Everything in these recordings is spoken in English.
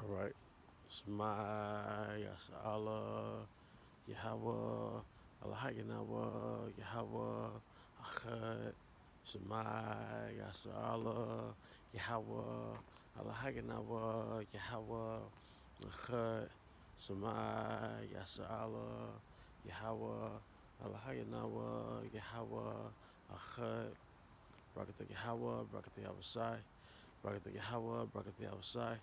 All right. Shema Yasha Yahweh Allah Yahweh Achad Shema Yasha Yahweh Allah Yahweh Achad Shema Yasha Yahweh Allah Yahweh Achad Brakata Yahweh Brakata Yahweh Brakata Yahweh Brakata Yahweh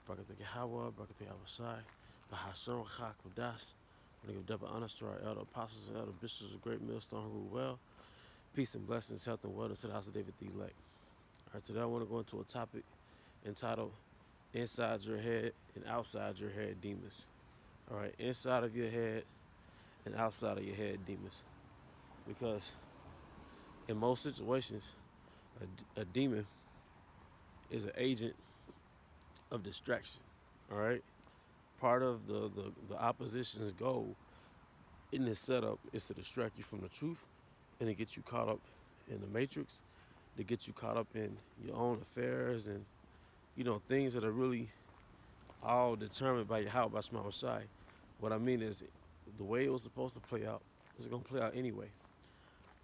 Brakata Yahweh, Brakata Yahweh, Bahasur Chakodash. I want to give double honors to our elder apostles and elder bishops of Great Millstone who rule well. Peace and blessings, health and wellness to the house of David the elect. All right, today I want to go into a topic entitled Inside Your Head and Outside Your Head Demons. All right, inside of your head and outside of your head demons. Because in most situations, a demon is an agent of distraction. All right, part of the opposition's goal in this setup is to distract you from the truth and to get you caught up in the matrix, to get you caught up in your own affairs and, things that are really all determined by your how by Shema Shai. What I mean is the way it was supposed to play out is going to play out anyway.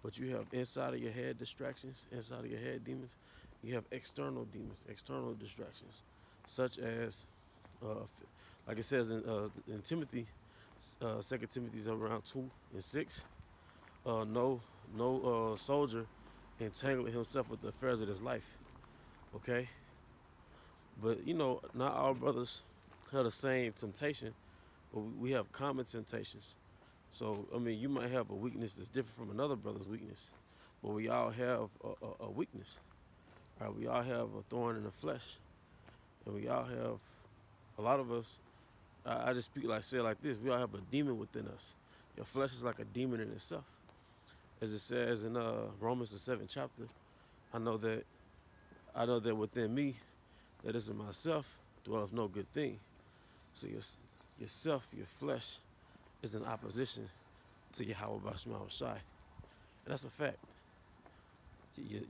But you have inside of your head distractions, inside of your head demons. You have external demons, external distractions, such as, like it says in Timothy, 2 Timothy's around 2 and 6. No soldier entangling himself with the affairs of his life. Okay, but not all brothers have the same temptation, but we have common temptations. So I mean, you might have a weakness that's different from another brother's weakness, but we all have a weakness. Right? We all have a thorn in the flesh, and we all have a lot of us. I just speak like say it like this: we all have a demon within us. Your flesh is like a demon in itself. As it says in Romans the 7th chapter, I know that within me, that is in myself, dwelleth no good thing. So yourself, your flesh, is in opposition to Yahweh Bashma Shai. And that's a fact.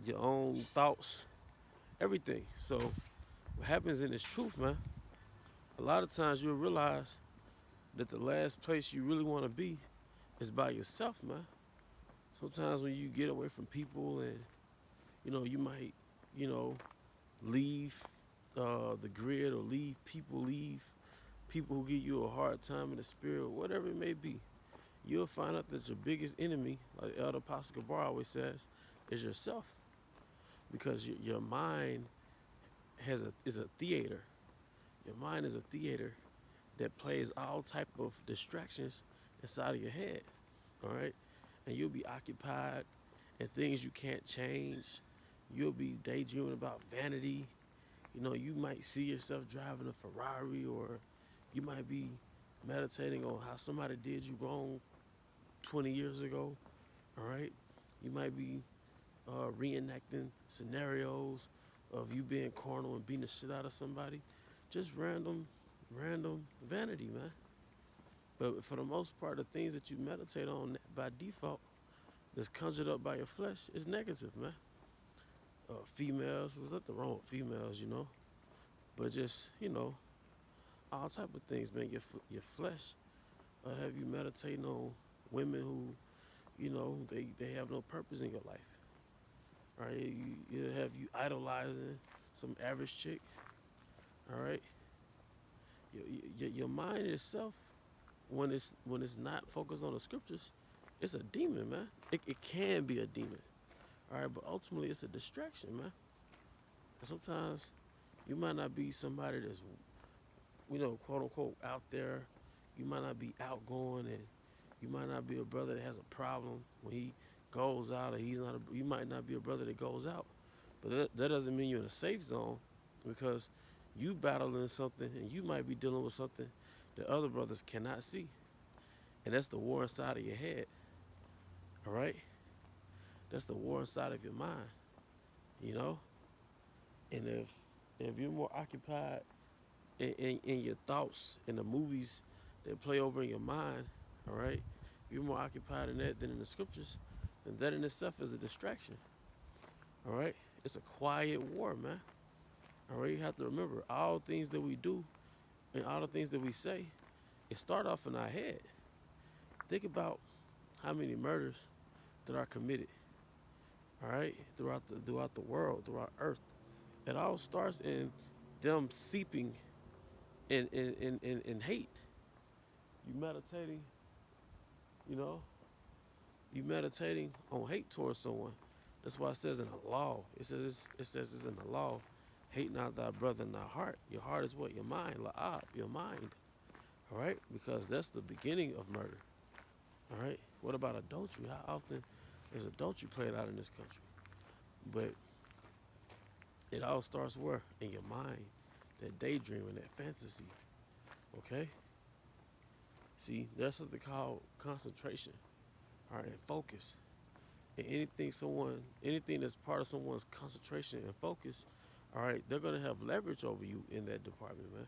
Your own thoughts, everything. So what happens in this truth, man, a lot of times you'll realize that the last place you really want to be is by yourself, man. Sometimes when you get away from people and, you might, leave the grid or leave people who give you a hard time in the spirit, whatever it may be, you'll find out that your biggest enemy, like Elder Apostle Gabar always says, is yourself. Because your mind is a theater. Your mind is a theater that plays all type of distractions inside of your head. All right? And you'll be occupied in things you can't change. You'll be daydreaming about vanity. You might see yourself driving a Ferrari, or you might be meditating on how somebody did you wrong 20 years ago. All right? You might be reenacting scenarios of you being carnal and beating the shit out of somebody. Just random vanity, man. But for the most part, the things that you meditate on by default that's conjured up by your flesh is negative, man. Females, there's nothing wrong with females, but just, all type of things, man. Your flesh have you meditating on women who, they have no purpose in your life. All right, you have you idolizing some average chick. All right, your mind itself, when it's not focused on the scriptures, it's a demon, man. It can be a demon. All right, but ultimately it's a distraction, man. And sometimes you might not be somebody that's, quote unquote, out there. You might not be outgoing, and you might not be a brother that has a problem when he goes out, or he's not. You might not be a brother that goes out, but that doesn't mean you're in a safe zone, because you battling something, and you might be dealing with something that other brothers cannot see, and that's the war inside of your head. All right, that's the war inside of your mind. You know, and if you're more occupied in your thoughts and the movies that play over in your mind, all right, you're more occupied in that than in the scriptures, then that in itself is a distraction. All right, it's a quiet war, man. All right, you have to remember, all things that we do and all the things that we say, it start off in our head. Think about how many murders that are committed, all right, throughout the world, throughout Earth. It all starts in them seeping in hate. You meditating, you know, you meditating on hate towards someone. That's why it says in the law. It says it's in the law. Hate not thy brother in thy heart. Your heart is what? Your mind. La'ab, your mind. All right? Because that's the beginning of murder. All right? What about adultery? How often is adultery played out in this country? But it all starts where? In your mind. That daydreaming, that fantasy. Okay? See, that's what they call concentration. All right, and focus. And anything that's part of someone's concentration and focus, all right, they're gonna have leverage over you in that department, man.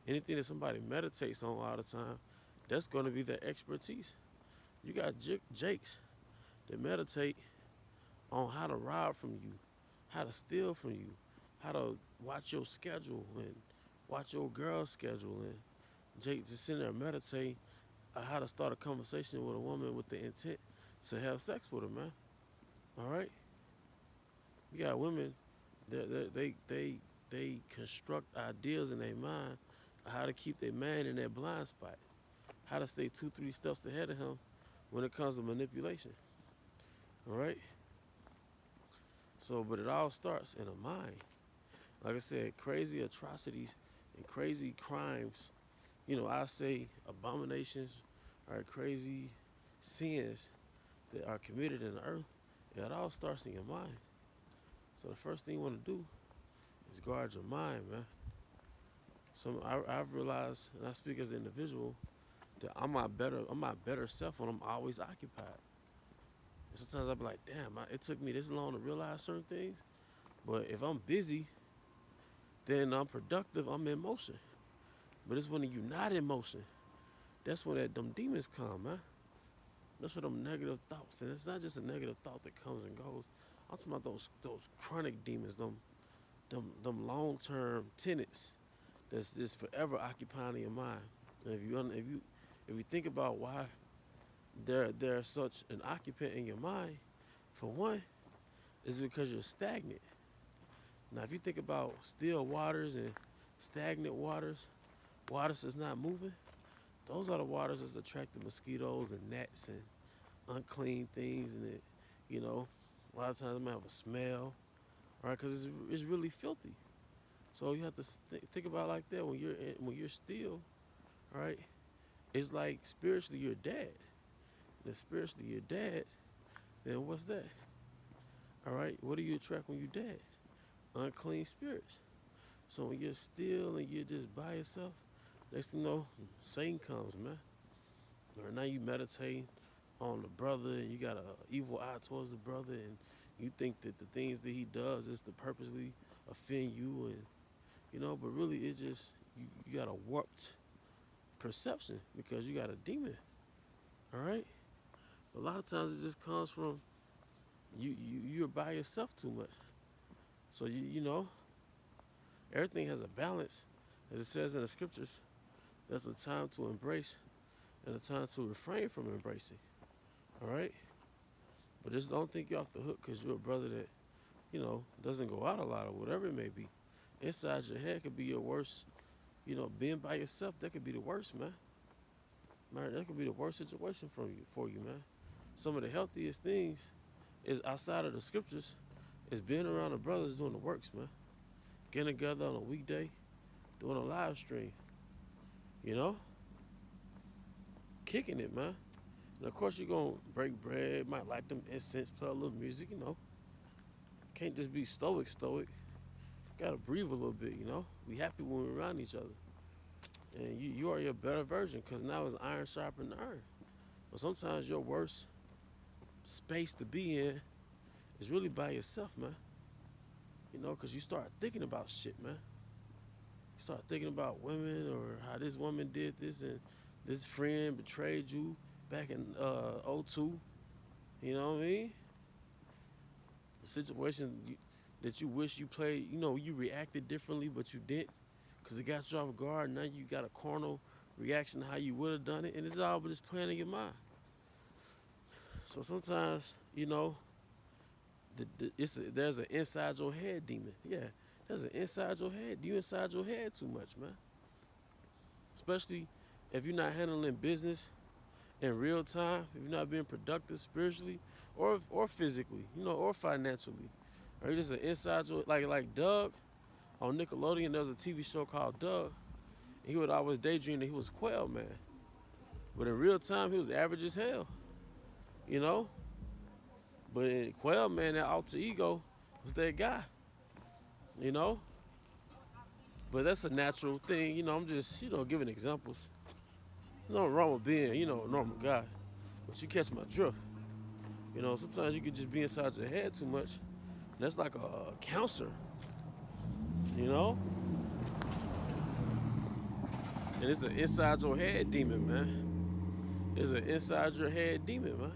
Anything that somebody meditates on all the time, that's gonna be their expertise. You got Jakes that meditate on how to rob from you, how to steal from you, how to watch your schedule and watch your girl's schedule, and Jake just sitting there meditate how to start a conversation with a woman with the intent to have sex with her, man. All right. You got women that they construct ideas in their mind of how to keep their man in their blind spot, how to stay 2-3 steps ahead of him when it comes to manipulation. All right. So, but it all starts in a mind. Like I said, crazy atrocities and crazy crimes. You know, I say abominations are crazy sins that are committed in the earth. It all starts in your mind. So the first thing you want to do is guard your mind, man. So I've realized, and I speak as an individual, that I'm my better self when I'm always occupied. And sometimes I be like, damn, it took me this long to realize certain things. But if I'm busy, then I'm productive, I'm in motion. But it's when you're not in motion, that's when them demons come, man. That's what them negative thoughts. And it's not just a negative thought that comes and goes. I'm talking about those chronic demons, them long-term tenants that's forever occupying your mind. And if you think about why there's such an occupant in your mind, for one, is because you're stagnant. Now, if you think about still waters and stagnant waters that's not moving, those are the waters that's attracting mosquitoes and gnats and unclean things, and a lot of times it might have a smell, right? Because it's really filthy. So you have to think about it like that when you're still, right? It's like spiritually you're dead. And if spiritually you're dead, then what's that? All right, what do you attract when you're dead? Unclean spirits. So when you're still and you're just by yourself, next thing you know, Satan comes, man. Or now you meditate on the brother and you got an evil eye towards the brother, and you think that the things that he does is to purposely offend you, and but really it's just you got a warped perception because you got a demon. All right? A lot of times it just comes from you're by yourself too much. So everything has a balance. As it says in the scriptures, there's a time to embrace and a time to refrain from embracing. All right? But just don't think you're off the hook because you're a brother that, doesn't go out a lot or whatever it may be. Inside your head could be your worst, being by yourself, that could be the worst, man. Man, that could be the worst situation for you, man. Some of the healthiest things is outside of the scriptures is being around the brothers doing the works, man. Getting together on a weekday, doing a live stream, kicking it, man. And of course, you're going to break bread, might light them incense, play a little music, Can't just be stoic. Got to breathe a little bit, Be happy when we're around each other. And you are your better version because now it's iron sharpening iron. But sometimes your worst space to be in is really by yourself, man. Because you start thinking about shit, man. You start thinking about women or how this woman did this and this friend betrayed you back in '02. You know what I mean? The situation that you wish you played, you reacted differently, but you didn't because it got you off guard. Now you got a carnal reaction to how you would have done it, and it's all just playing in your mind. So sometimes, there's an inside your head demon. Yeah, there's an inside your head. You inside your head too much, man. Especially if you're not handling business in real time, if you're not being productive spiritually or physically, or financially. Or you're just an inside your, like Doug on Nickelodeon, there was a TV show called Doug. He would always daydream that he was Quail Man. But in real time, he was average as hell, you know? But in Quail Man, that alter ego was that guy, you know? But that's a natural thing, I'm just, giving examples. There's nothing wrong with being, a normal guy. But you catch my drift. Sometimes you could just be inside your head too much. That's like a cancer, And it's an inside your head demon, man. It's an inside your head demon, man.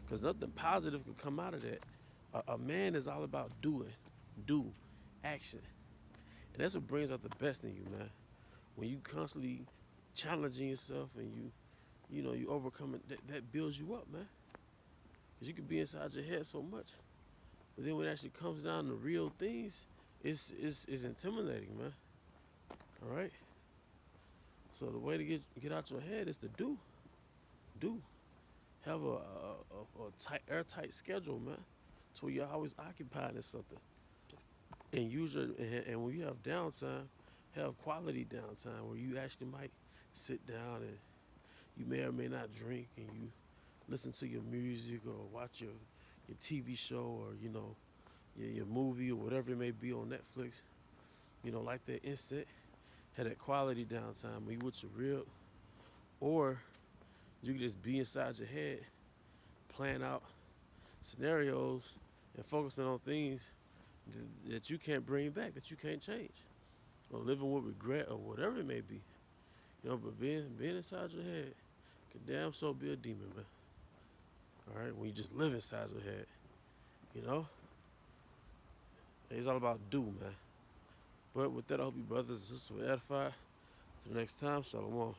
Because nothing positive could come out of that. A man is all about do, action. And that's what brings out the best in you, man. When you constantly challenging yourself and you overcome it, that builds you up, man. Because you can be inside your head so much. But then when it actually comes down to real things, it's intimidating, man. All right? So the way to get out your head is to do. Have a airtight schedule, man. So you're always occupied in something. And when you have downtime, have quality downtime where you actually might sit down and you may or may not drink and you listen to your music or watch your TV show or, your movie or whatever it may be on Netflix. Like that instant, have that quality downtime where you with your rib. Or you can just be inside your head, planning out scenarios and focusing on things that you can't bring back, that you can't change. Or living with regret or whatever it may be. But being inside your head can damn so be a demon, man. All right, when you just live inside your head, it's all about do, man. But with that, I hope you brothers and sisters were edified. Till the next time, shalom.